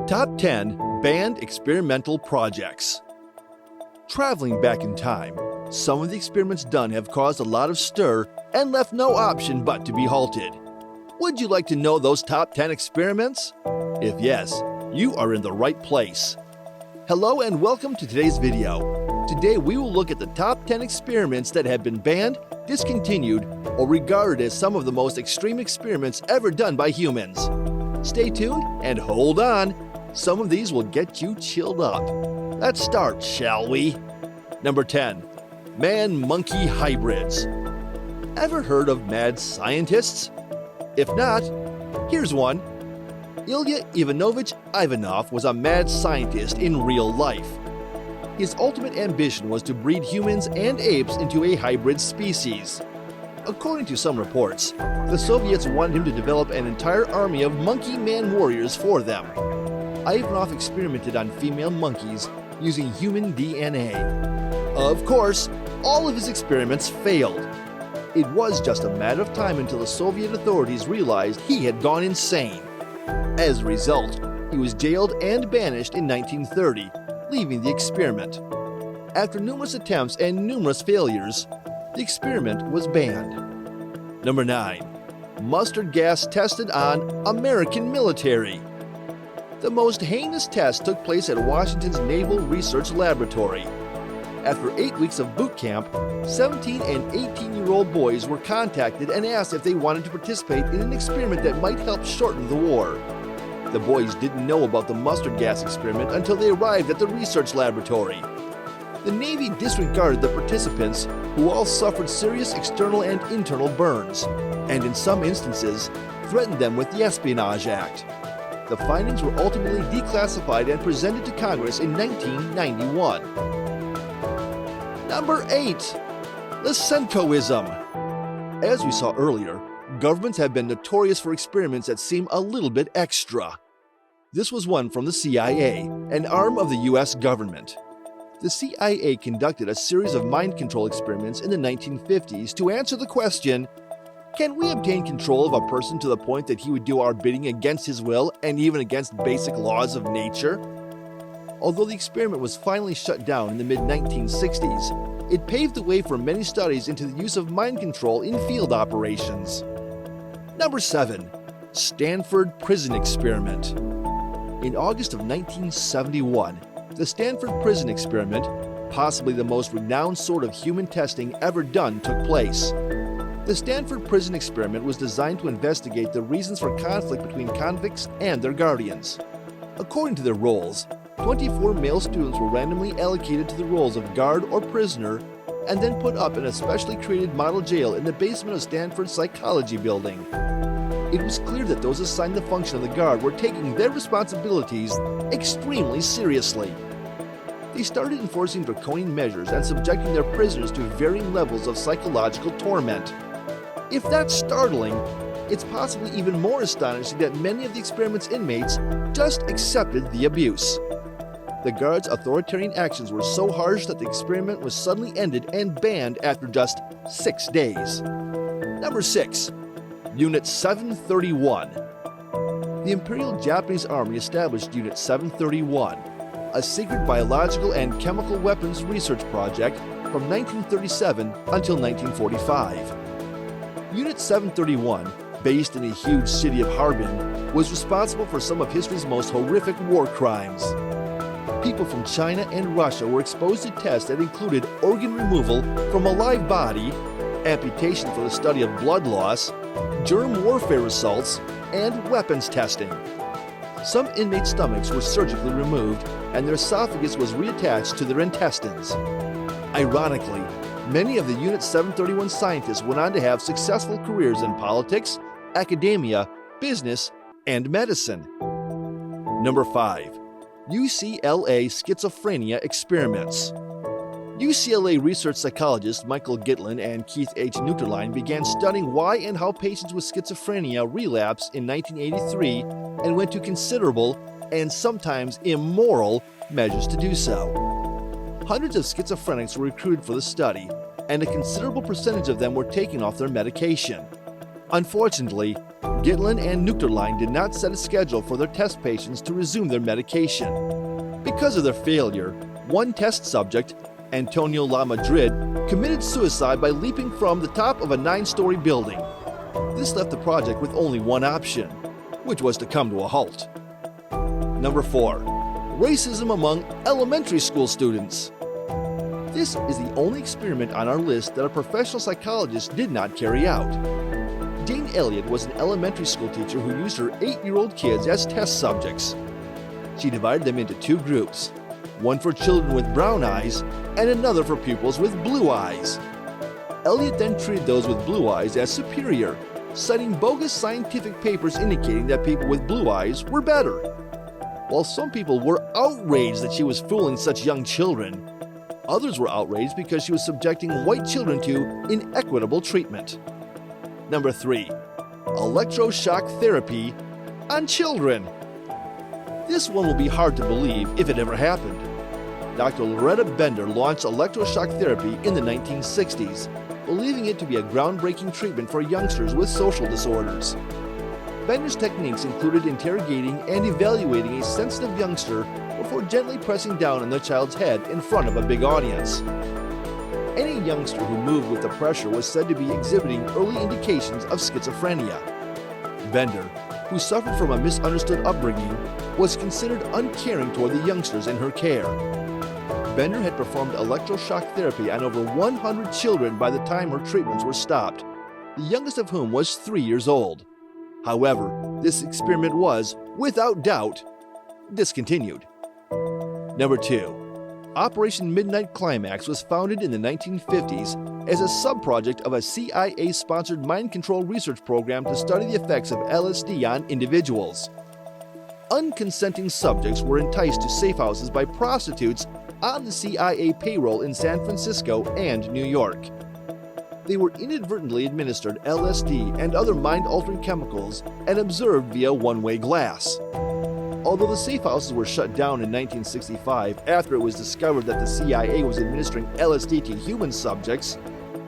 Top 10 Banned Experimental Projects. Traveling back in time, some of the experiments done have caused a lot of stir and left no option but to be halted. Would you like to know those top 10 experiments? If yes, you are in the right place. Hello and welcome to today's video. Today we will look at the top 10 experiments that have been banned, discontinued, or regarded as some of the most extreme experiments ever done by humans. Stay tuned and hold on. Some of these will get you chilled up. Let's start, shall we? Number 10. Man-monkey hybrids. Ever heard of mad scientists? If not, here's one. Ilya Ivanovich Ivanov was a mad scientist in real life. His ultimate ambition was to breed humans and apes into a hybrid species. According to some reports, the Soviets wanted him to develop an entire army of monkey-man warriors for them. Ivanov experimented on female monkeys using human DNA. Of course, all of his experiments failed. It was just a matter of time until the Soviet authorities realized he had gone insane. As a result, he was jailed and banished in 1930, leaving the experiment. After numerous attempts and numerous failures, the experiment was banned. Number 9. Mustard gas tested on American military. The most heinous test took place at Washington's Naval Research Laboratory. After 8 weeks of boot camp, 17 and 18-year-old boys were contacted and asked if they wanted to participate in an experiment that might help shorten the war. The boys didn't know about the mustard gas experiment until they arrived at the research laboratory. The Navy disregarded the participants, who all suffered serious external and internal burns, and in some instances, threatened them with the Espionage Act. The findings were ultimately declassified and presented to Congress in 1991. Number 8. Lysenkoism. As we saw earlier, governments have been notorious for experiments that seem a little bit extra. This was one from the CIA, an arm of the US government. The CIA conducted a series of mind control experiments in the 1950s to answer the question, can we obtain control of a person to the point that he would do our bidding against his will and even against basic laws of nature? Although the experiment was finally shut down in the mid-1960s, it paved the way for many studies into the use of mind control in field operations. Number 7. Stanford Prison Experiment. In August of 1971, the Stanford Prison Experiment, possibly the most renowned sort of human testing ever done, took place. The Stanford Prison Experiment was designed to investigate the reasons for conflict between convicts and their guardians. According to their roles, 24 male students were randomly allocated to the roles of guard or prisoner and then put up in a specially created model jail in the basement of Stanford's psychology building. It was clear that those assigned the function of the guard were taking their responsibilities extremely seriously. They started enforcing draconian measures and subjecting their prisoners to varying levels of psychological torment. If that's startling, it's possibly even more astonishing that many of the experiment's inmates just accepted the abuse. The guards' authoritarian actions were so harsh that the experiment was suddenly ended and banned after just 6 days. Number 6. Unit 731. The Imperial Japanese Army established Unit 731, a secret biological and chemical weapons research project from 1937 until 1945. Unit 731, based in the huge city of Harbin, was responsible for some of history's most horrific war crimes. People from China and Russia were exposed to tests that included organ removal from a live body, amputation for the study of blood loss, germ warfare assaults, and weapons testing. Some inmates' stomachs were surgically removed, and their esophagus was reattached to their intestines. Ironically, many of the Unit 731 scientists went on to have successful careers in politics, academia, business, and medicine. Number 5. UCLA Schizophrenia Experiments. UCLA research psychologists Michael Gitlin and Keith H. Nuterline began studying why and how patients with schizophrenia relapse in 1983 and went to considerable and sometimes immoral measures to do so. Hundreds of schizophrenics were recruited for the study, and a considerable percentage of them were taken off their medication. Unfortunately, Gitlin and Nuclearline did not set a schedule for their test patients to resume their medication. Because of their failure, one test subject, Antonio La Madrid, committed suicide by leaping from the top of a 9-story building. This left the project with only one option, which was to come to a halt. Number 4. Racism among elementary school students. This is the only experiment on our list that a professional psychologist did not carry out. Jane Elliott was an elementary school teacher who used her 8-year-old kids as test subjects. She divided them into 2 groups, one for children with brown eyes and another for pupils with blue eyes. Elliott then treated those with blue eyes as superior, citing bogus scientific papers indicating that people with blue eyes were better. While some people were outraged that she was fooling such young children, others were outraged because she was subjecting white children to inequitable treatment. Number 3. Electroshock therapy on children. This one will be hard to believe if it ever happened. Dr. Loretta Bender launched electroshock therapy in the 1960s, believing it to be a groundbreaking treatment for youngsters with social disorders. Bender's techniques included interrogating and evaluating a sensitive youngster before gently pressing down on the child's head in front of a big audience. Any youngster who moved with the pressure was said to be exhibiting early indications of schizophrenia. Bender, who suffered from a misunderstood upbringing, was considered uncaring toward the youngsters in her care. Bender had performed electroshock therapy on over 100 children by the time her treatments were stopped, the youngest of whom was 3 years old. However, this experiment was, without doubt, discontinued. Number 2. Operation Midnight Climax was founded in the 1950s as a subproject of a CIA-sponsored mind control research program to study the effects of LSD on individuals. Unconsenting subjects were enticed to safe houses by prostitutes on the CIA payroll in San Francisco and New York. They were inadvertently administered LSD and other mind-altering chemicals and observed via one-way glass. Although the safe houses were shut down in 1965 after it was discovered that the CIA was administering LSD to human subjects,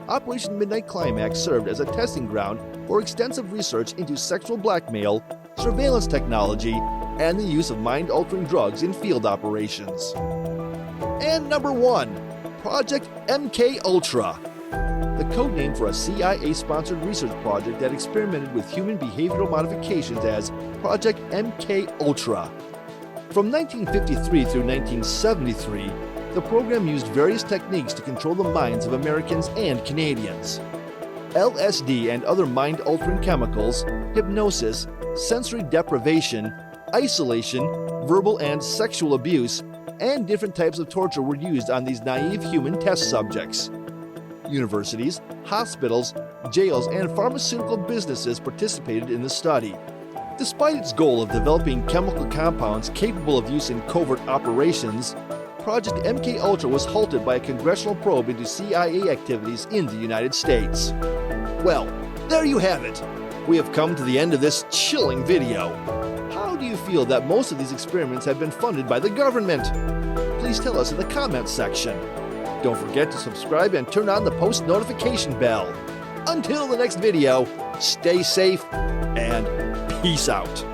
Operation Midnight Climax served as a testing ground for extensive research into sexual blackmail, surveillance technology, and the use of mind-altering drugs in field operations. And number 1, Project MK Ultra, the codename for a CIA-sponsored research project that experimented with human behavioral modifications as Project MK Ultra. From 1953 through 1973, the program used various techniques to control the minds of Americans and Canadians. LSD and other mind-altering chemicals, hypnosis, sensory deprivation, isolation, verbal and sexual abuse, and different types of torture were used on these naive human test subjects. Universities, hospitals, jails, and pharmaceutical businesses participated in the study. Despite its goal of developing chemical compounds capable of use in covert operations, Project MK Ultra was halted by a congressional probe into CIA activities in the United States. Well, there you have it. We have come to the end of this chilling video. How do you feel that most of these experiments have been funded by the government? Please tell us in the comments section. Don't forget to subscribe and turn on the post notification bell. Until the next video, stay safe and peace out.